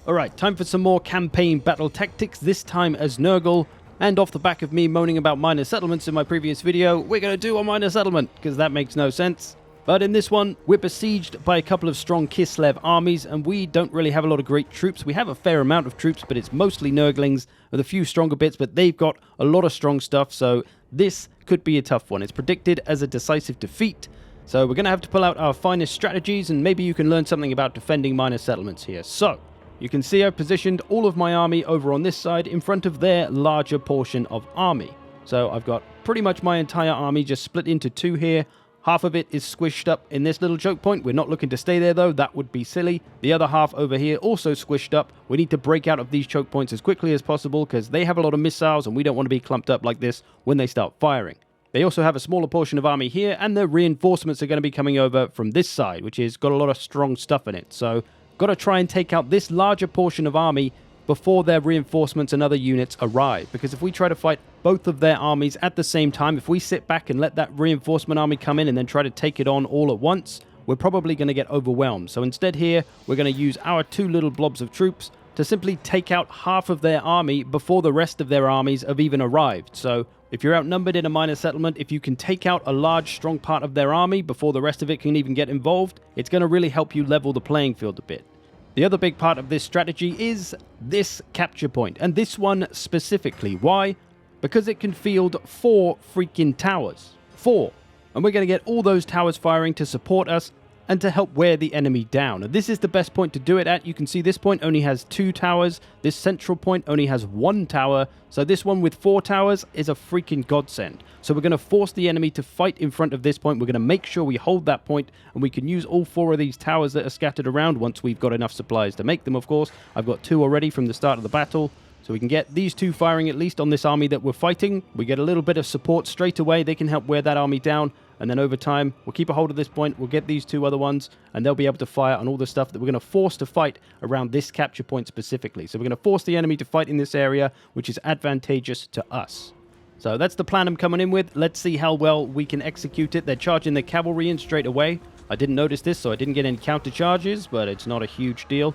Alright, time for some more campaign battle tactics, this time as Nurgle. And off the back of me moaning about minor settlements in my previous video, we're going to do a minor settlement, because that makes no sense. But in this one, we're besieged by a couple of strong Kislev armies, and we don't really have a lot of great troops. We have a fair amount of troops, but it's mostly Nurglings with a few stronger bits, but they've got a lot of strong stuff, so this could be a tough one. It's predicted as a decisive defeat, so we're going to have to pull out our finest strategies, and maybe you can learn something about defending minor settlements here. So, you can see I've positioned all of my army over on this side in front of their larger portion of army. So I've got pretty much my entire army just split into two here. Half of it is squished up in this little choke point. We're not looking to stay there though, that would be silly. The other half over here also squished up. We need to break out of these choke points as quickly as possible because they have a lot of missiles and we don't want to be clumped up like this when they start firing. They also have a smaller portion of army here, and the reinforcements are going to be coming over from this side, which has got a lot of strong stuff in it. So got to try and take out this larger portion of army before their reinforcements and other units arrive. Because if we try to fight both of their armies at the same time, if we sit back and let that reinforcement army come in and then try to take it on all at once, we're probably going to get overwhelmed. So instead here, we're going to use our two little blobs of troops to simply take out half of their army before the rest of their armies have even arrived. So if you're outnumbered in a minor settlement, if you can take out a large, strong part of their army before the rest of it can even get involved, it's going to really help you level the playing field a bit. The other big part of this strategy is this capture point, and this one specifically. Why? Because it can field 4 freaking towers. 4. And we're going to get all those towers firing to support us and to help wear the enemy down. And this is the best point to do it at. You can see this point only has 2 towers. This central point only has 1 tower. So this one with 4 towers is a freaking godsend. So we're going to force the enemy to fight in front of this point. We're going to make sure we hold that point, and we can use all 4 of these towers that are scattered around once we've got enough supplies to make them, of course. I've got 2 already from the start of the battle. So we can get these 2 firing at least on this army that we're fighting. We get a little bit of support straight away. They can help wear that army down. And then over time, we'll keep a hold of this point. We'll get these 2 other ones, and they'll be able to fire on all the stuff that we're going to force to fight around this capture point specifically. So we're going to force the enemy to fight in this area, which is advantageous to us. So that's the plan I'm coming in with. Let's see how well we can execute it. They're charging the cavalry in straight away. I didn't notice this, so I didn't get any counter charges, but it's not a huge deal.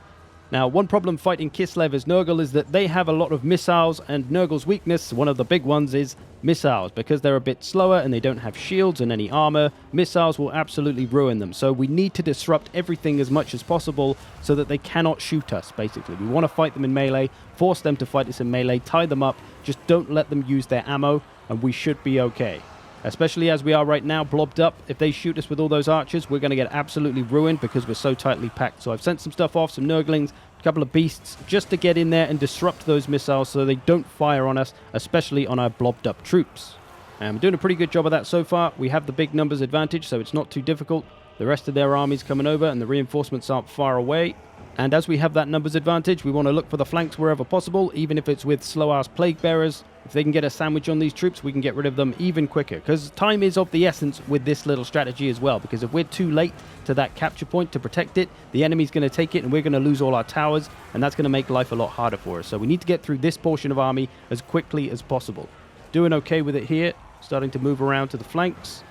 Now, one problem fighting Kislev as Nurgle is that they have a lot of missiles, and Nurgle's weakness, one of the big ones, is missiles. Because they're a bit slower and they don't have shields and any armor, missiles will absolutely ruin them. So we need to disrupt everything as much as possible so that they cannot shoot us, basically. We want to fight them in melee, force them to fight us in melee, tie them up, just don't let them use their ammo, and we should be okay. Especially as we are right now, blobbed up. If they shoot us with all those archers, we're going to get absolutely ruined because we're so tightly packed. So I've sent some stuff off, some Nurglings, a couple of beasts, just to get in there and disrupt those missiles so they don't fire on us, especially on our blobbed up troops. And we're doing a pretty good job of that so far. We have the big numbers advantage, so it's not too difficult. The rest of their army's coming over and the reinforcements aren't far away. And as we have that numbers advantage, we want to look for the flanks wherever possible, even if it's with slow-ass plague bearers. If they can get a sandwich on these troops, we can get rid of them even quicker. Because time is of the essence with this little strategy as well. Because if we're too late to that capture point to protect it, the enemy's going to take it and we're going to lose all our towers. And that's going to make life a lot harder for us. So we need to get through this portion of army as quickly as possible. Doing okay with it here. Starting to move around to the flanks.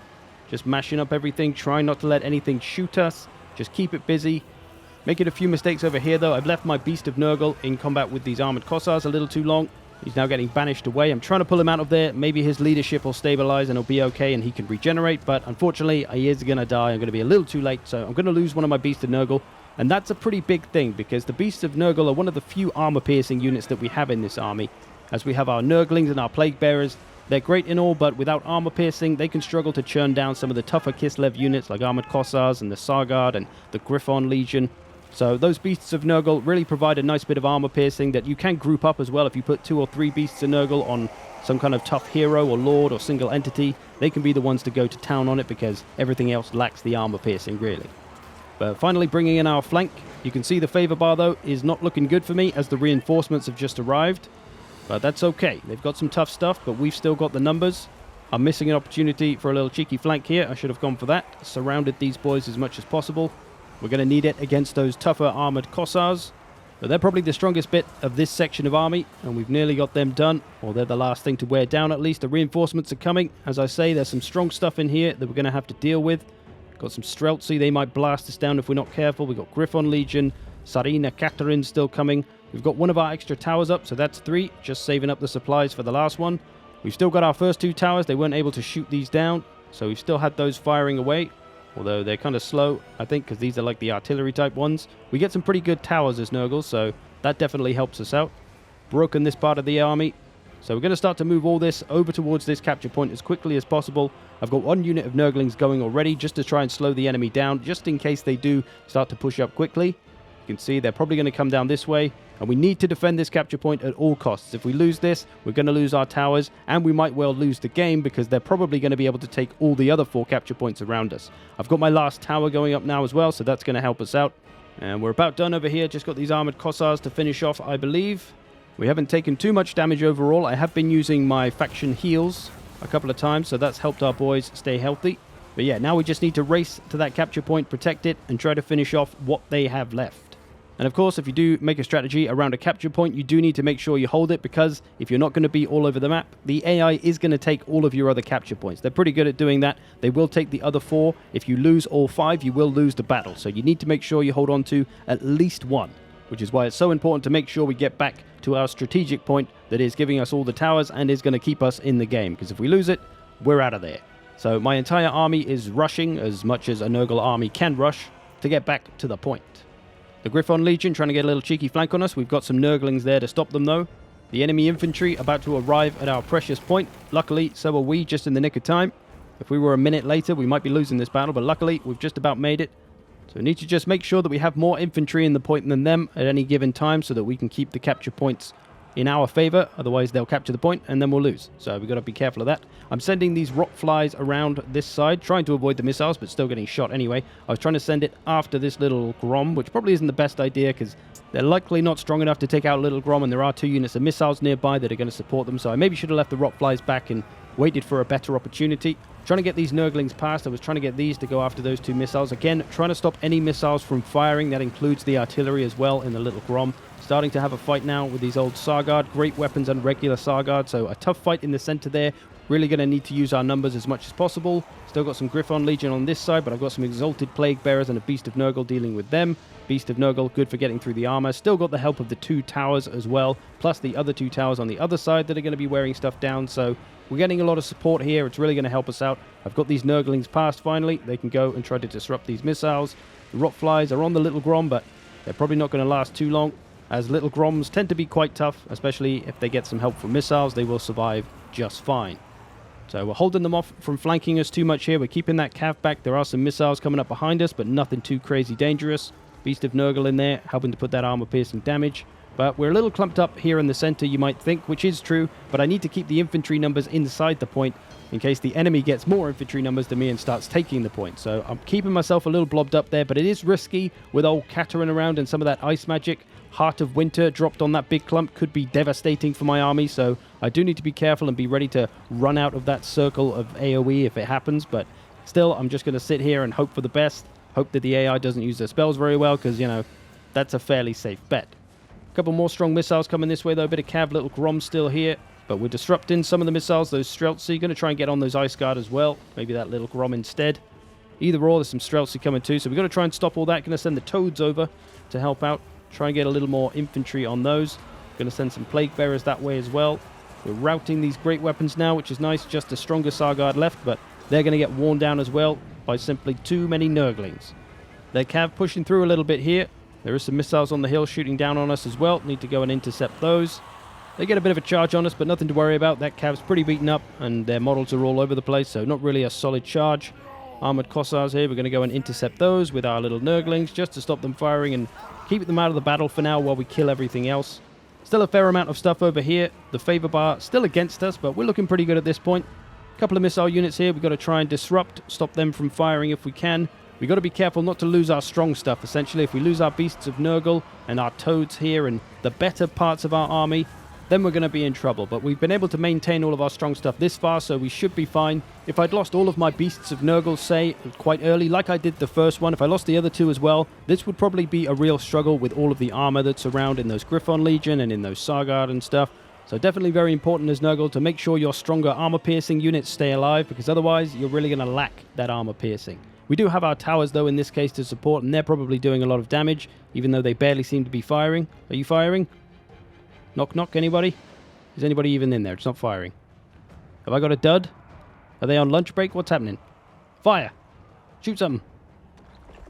Just mashing up everything. Trying not to let anything shoot us. Just keep it busy. Making a few mistakes over here, though. I've left my Beast of Nurgle in combat with these Armored Cossars a little too long. He's now getting banished away. I'm trying to pull him out of there. Maybe his leadership will stabilize and he'll be okay and he can regenerate. But unfortunately, he is going to die. I'm going to be a little too late. So I'm going to lose one of my Beast of Nurgle. And that's a pretty big thing because the Beasts of Nurgle are one of the few armor-piercing units that we have in this army. As we have our Nurglings and our Plague Bearers. They're great in all, but without armor-piercing, they can struggle to churn down some of the tougher Kislev units like Armored Cossars and the Sargard and the Griffon Legion. So those Beasts of Nurgle really provide a nice bit of armor piercing that you can group up as well. If you put 2 or 3 Beasts of Nurgle on some kind of tough hero or lord or single entity, they can be the ones to go to town on it because everything else lacks the armor piercing really. But finally bringing in our flank, you can see the favor bar though is not looking good for me as the reinforcements have just arrived. But that's okay. They've got some tough stuff, but we've still got the numbers. I'm missing an opportunity for a little cheeky flank here. I should have gone for that. Surrounded these boys as much as possible. We're going to need it against those tougher armored Cossars. But they're probably the strongest bit of this section of army, and we've nearly got them done. Or they're the last thing to wear down at least. The reinforcements are coming. As I say, there's some strong stuff in here that we're going to have to deal with. Got some Streltsy. They might blast us down if we're not careful. We've got Griffon Legion, Sarina Katerin still coming. We've got one of our extra towers up, so that's 3. Just saving up the supplies for the last one. We've still got our first 2 towers. They weren't able to shoot these down, so we've still had those firing away. Although they're kind of slow, I think, because these are like the artillery type ones. We get some pretty good towers as Nurgle, so that definitely helps us out. Broken this part of the army. So we're going to start to move all this over towards this capture point as quickly as possible. I've got 1 unit of Nurglings going already just to try and slow the enemy down, just in case they do start to push up quickly. You can see they're probably going to come down this way, and we need to defend this capture point at all costs. If we lose this, we're going to lose our towers, and we might well lose the game because they're probably going to be able to take all the other 4 capture points around us. I've got my last tower going up now as well, so that's going to help us out. And we're about done over here. Just got these armored Kossars to finish off, I believe. We haven't taken too much damage overall. I have been using my faction heals a couple of times, so that's helped our boys stay healthy. But yeah, now we just need to race to that capture point, protect it, and try to finish off what they have left. And of course, if you do make a strategy around a capture point, you do need to make sure you hold it, because if you're not going to be all over the map, the AI is going to take all of your other capture points. They're pretty good at doing that. They will take the other 4. If you lose all 5, you will lose the battle. So you need to make sure you hold on to at least 1, which is why it's so important to make sure we get back to our strategic point that is giving us all the towers and is going to keep us in the game. Because if we lose it, we're out of there. So my entire army is rushing as much as a Nurgle army can rush to get back to the point. The Griffon Legion trying to get a little cheeky flank on us. We've got some Nurglings there to stop them though. The enemy infantry about to arrive at our precious point. Luckily, so are we, just in the nick of time. If we were a minute later, we might be losing this battle, but luckily, we've just about made it. So we need to just make sure that we have more infantry in the point than them at any given time so that we can keep the capture points in our favor. Otherwise, they'll capture the point and then we'll lose. So we've got to be careful of that. I'm sending these rock flies around this side, trying to avoid the missiles, but still getting shot anyway. I was trying to send it after this little Grom, which probably isn't the best idea because they're likely not strong enough to take out little Grom, and there are 2 units of missiles nearby that are going to support them. So I maybe should have left the rock flies back and waited for a better opportunity. Trying to get these Nurglings past. I was trying to get these to go after those 2 missiles. Again, trying to stop any missiles from firing. That includes the artillery as well in the little Grom. Starting to have a fight now with these old Sargard. Great weapons and regular Sargard. So a tough fight in the center there. Really going to need to use our numbers as much as possible. Still got some Griffon Legion on this side, but I've got some Exalted Plague Bearers and a Beast of Nurgle dealing with them. Beast of Nurgle, good for getting through the armor. Still got the help of the 2 towers as well, plus the other 2 towers on the other side that are going to be wearing stuff down. So we're getting a lot of support here. It's really going to help us out. I've got these Nurglings past finally. They can go and try to disrupt these missiles. The rock flies are on the little Grom, but they're probably not going to last too long, as little Groms tend to be quite tough, especially if they get some help from missiles. They will survive just fine. So we're holding them off from flanking us too much here. We're keeping that cav back. There are some missiles coming up behind us, but nothing too crazy dangerous. Beast of Nurgle in there, helping to put that armor-piercing damage. But we're a little clumped up here in the center, you might think, which is true, but I need to keep the infantry numbers inside the point in case the enemy gets more infantry numbers than me and starts taking the point. So I'm keeping myself a little blobbed up there, but it is risky with old Katerin around and some of that ice magic. Heart of Winter dropped on that big clump could be devastating for my army, so I do need to be careful and be ready to run out of that circle of AoE if it happens. But still, I'm just going to sit here and hope for the best. Hope that the AI doesn't use their spells very well, because, you know, that's a fairly safe bet. A couple more strong missiles coming this way, though. A bit of cav, little Grom still here. But we're disrupting some of the missiles, those Streltsy. Going to try and get on those Ice Guard as well. Maybe that little Grom instead. Either or, there's some Streltsy coming too. So we've got to try and stop all that. Going to send the Toads over to help out. Try and get a little more infantry on those. Going to send some Plague Bearers that way as well. We're routing these great weapons now, which is nice. Just a stronger Sargard left, but they're going to get worn down as well by simply too many Nurglings. Their cav pushing through a little bit here. There is some missiles on the hill shooting down on us as well. Need to go and intercept those. They get a bit of a charge on us, but nothing to worry about. That cav's pretty beaten up, and their models are all over the place, so not really a solid charge. Armored Kossars here. We're going to go and intercept those with our little Nurglings just to stop them firing and keep them out of the battle for now while we kill everything else. Still a fair amount of stuff over here. The favor bar still against us, but we're looking pretty good at this point. A couple of missile units here. We've got to try and disrupt, stop them from firing if we can. We've got to be careful not to lose our strong stuff, essentially. If we lose our Beasts of Nurgle and our Toads here and the better parts of our army, then we're going to be in trouble. But we've been able to maintain all of our strong stuff this far, so we should be fine. If I'd lost all of my Beasts of Nurgle, say, quite early, like I did the first one, if I lost the other 2 as well, this would probably be a real struggle with all of the armor that's around in those Griffon Legion and in those Sargard and stuff. So definitely very important as Nurgle to make sure your stronger armor-piercing units stay alive, because otherwise you're really going to lack that armor-piercing. We do have our towers, though, in this case to support, and they're probably doing a lot of damage, even though they barely seem to be firing. Are you firing? Knock, knock, anybody? Is anybody even in there? It's not firing. Have I got a dud? Are they on lunch break? What's happening? Fire! Shoot something.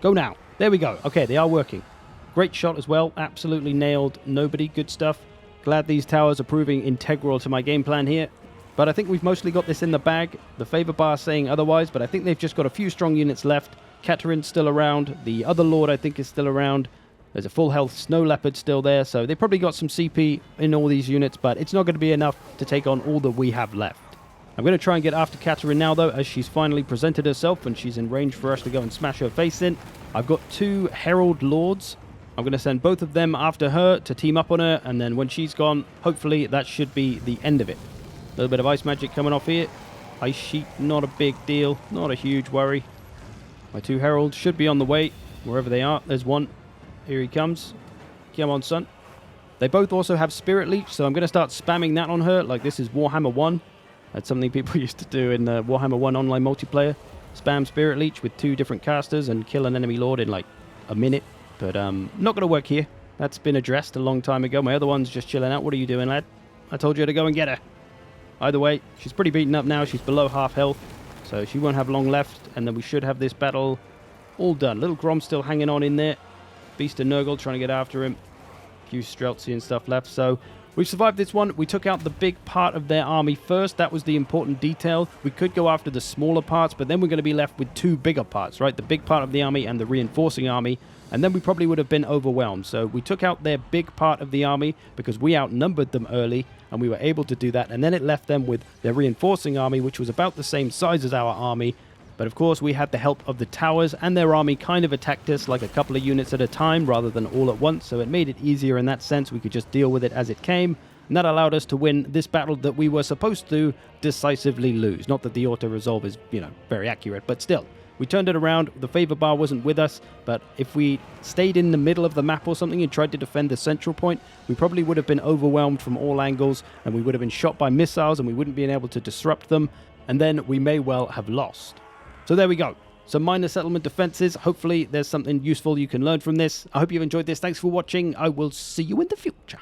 Go now. There we go. Okay, they are working. Great shot as well. Absolutely nailed nobody. Good stuff. Glad these towers are proving integral to my game plan here. But I think we've mostly got this in the bag. The favor bar saying otherwise, but I think they've just got a few strong units left. Katarin's still around. The other Lord, I think, is still around. There's a full health Snow Leopard still there, so they probably got some CP in all these units, but it's not going to be enough to take on all that we have left. I'm going to try and get after Katarin now, though, as she's finally presented herself and she's in range for us to go and smash her face in. I've got 2 Herald Lords. I'm going to send both of them after her to team up on her, and then when she's gone, hopefully that should be the end of it. A little bit of ice magic coming off here. Ice sheet, not a big deal, not a huge worry. My 2 Heralds should be on the way, wherever they are. There's one. Here he comes. Come on, son. They both also have Spirit Leech, so I'm going to start spamming that on her, like this is Warhammer 1. That's something people used to do in the Warhammer 1 online multiplayer. Spam Spirit Leech with 2 different casters and kill an enemy lord in like a minute. But not going to work here. That's been addressed a long time ago. My other one's just chilling out. What are you doing, lad? I told you to go and get her. Either way, she's pretty beaten up now. She's below half health, so she won't have long left. And then we should have this battle all done. Little Grom still hanging on in there. Beast of Nurgle trying to get after him. A few Streltsy and stuff left. So we've survived this one. We took out the big part of their army first. That was the important detail. We could go after the smaller parts, but then we're going to be left with 2 bigger parts, right? The big part of the army and the reinforcing army. And then we probably would have been overwhelmed. So we took out their big part of the army because we outnumbered them early, and we were able to do that. And then it left them with their reinforcing army, which was about the same size as our army. But of course, we had the help of the towers, and their army kind of attacked us like a couple of units at a time rather than all at once. So it made it easier in that sense. We could just deal with it as it came. And that allowed us to win this battle that we were supposed to decisively lose. Not that the auto-resolve is, very accurate, but still. We turned it around. The favor bar wasn't with us, but if we stayed in the middle of the map or something and tried to defend the central point, we probably would have been overwhelmed from all angles, and we would have been shot by missiles, and we wouldn't be able to disrupt them, and then we may well have lost. So there we go. Some minor settlement defenses. Hopefully there's something useful you can learn from this. I hope you've enjoyed this. Thanks for watching. I will see you in the future.